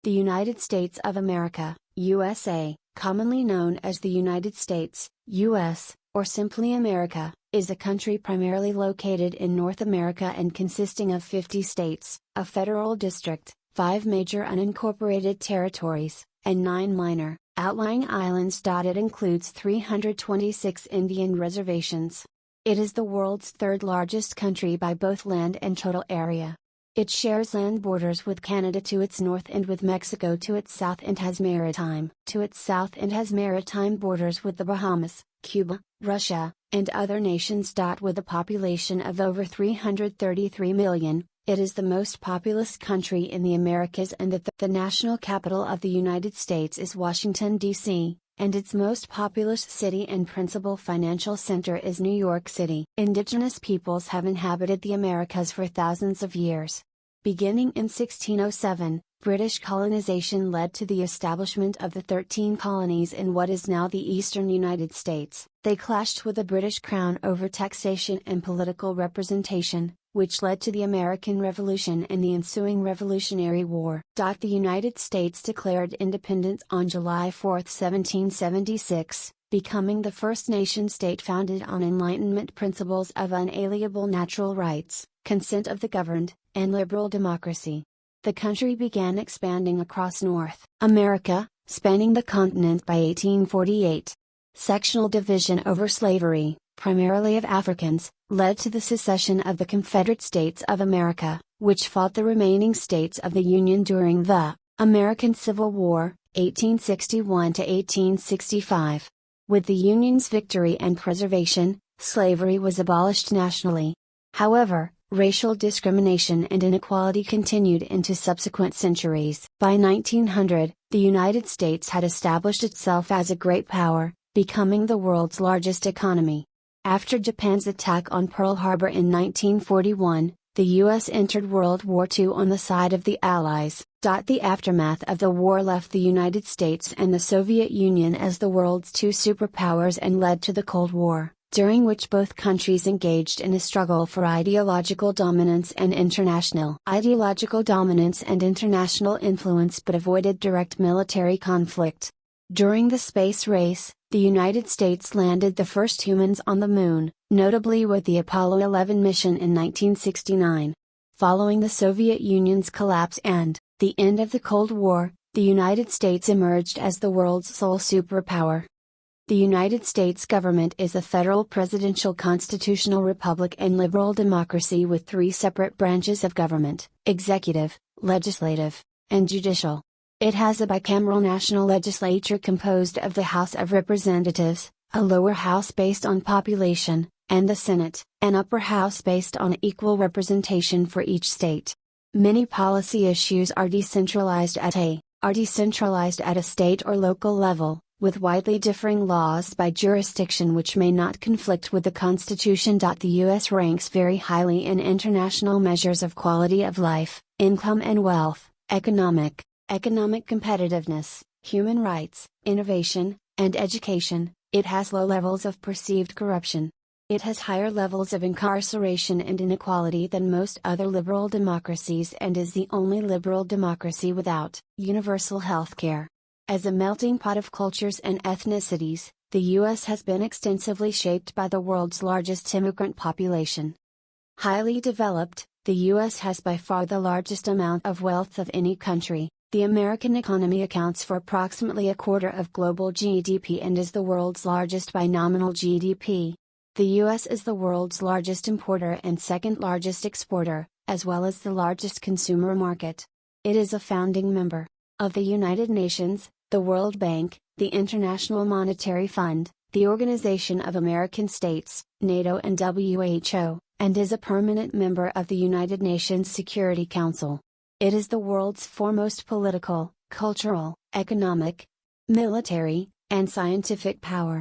The United States of America, USA, commonly known as the United States, US, or simply America, is a country primarily located in North America and consisting of 50 states, a federal district, 5 major unincorporated territories, and 9 minor, outlying islands. It includes 326 Indian reservations. It is the world's third largest country by both land and total area. It shares land borders with Canada to its north and with Mexico to its south and has maritime borders with the Bahamas, Cuba, Russia, and other nations. With a population of over 333 million, it is the most populous country in the Americas, and the national capital of the United States is Washington, D.C., and its most populous city and principal financial center is New York City. Indigenous peoples have inhabited the Americas for thousands of years. Beginning in 1607, British colonization led to the establishment of the 13 colonies in what is now the eastern United States. They clashed with the British Crown over taxation and political representation, which led to the American Revolution and the ensuing Revolutionary War. The United States declared independence on July 4, 1776, becoming the first nation-state founded on Enlightenment principles of unalienable natural rights, consent of the governed, and liberal democracy. The country began expanding across North America, spanning the continent by 1848. Sectional division over slavery, primarily of Africans, led to the secession of the Confederate States of America, which fought the remaining states of the Union during the American Civil War, 1861 to 1865. With the Union's victory and preservation, slavery was abolished nationally. However, racial discrimination and inequality continued into subsequent centuries. By 1900, the United States had established itself as a great power, becoming the world's largest economy. After Japan's attack on Pearl Harbor in 1941, the U.S. entered World War II on the side of the Allies. The aftermath of the war left the United States and the Soviet Union as the world's two superpowers and led to the Cold War, during which both countries engaged in a struggle for ideological dominance and international influence but avoided direct military conflict. During the space race, the United States landed the first humans on the Moon, notably with the Apollo 11 mission in 1969. Following the Soviet Union's collapse and the end of the Cold War, the United States emerged as the world's sole superpower. The United States government is a federal presidential constitutional republic and liberal democracy with 3 separate branches of government: executive, legislative, and judicial. It has a bicameral national legislature composed of the House of Representatives, a lower house based on population, and the Senate, an upper house based on equal representation for each state. Many policy issues are decentralized at a state or local level, with widely differing laws by jurisdiction which may not conflict with the Constitution. The U.S. ranks very highly in international measures of quality of life, income and wealth, economic competitiveness, human rights, innovation, and education. It has low levels of perceived corruption. It has higher levels of incarceration and inequality than most other liberal democracies and is the only liberal democracy without universal health care. As a melting pot of cultures and ethnicities, the U.S. has been extensively shaped by the world's largest immigrant population. Highly developed, the U.S. has by far the largest amount of wealth of any country. The American economy accounts for approximately a quarter of global GDP and is the world's largest by nominal GDP. The U.S. is the world's largest importer and second largest exporter, as well as the largest consumer market. It is a founding member of the United Nations, the World Bank, the International Monetary Fund, the Organization of American States, NATO and WHO, and is a permanent member of the United Nations Security Council. It is the world's foremost political, cultural, economic, military, and scientific power.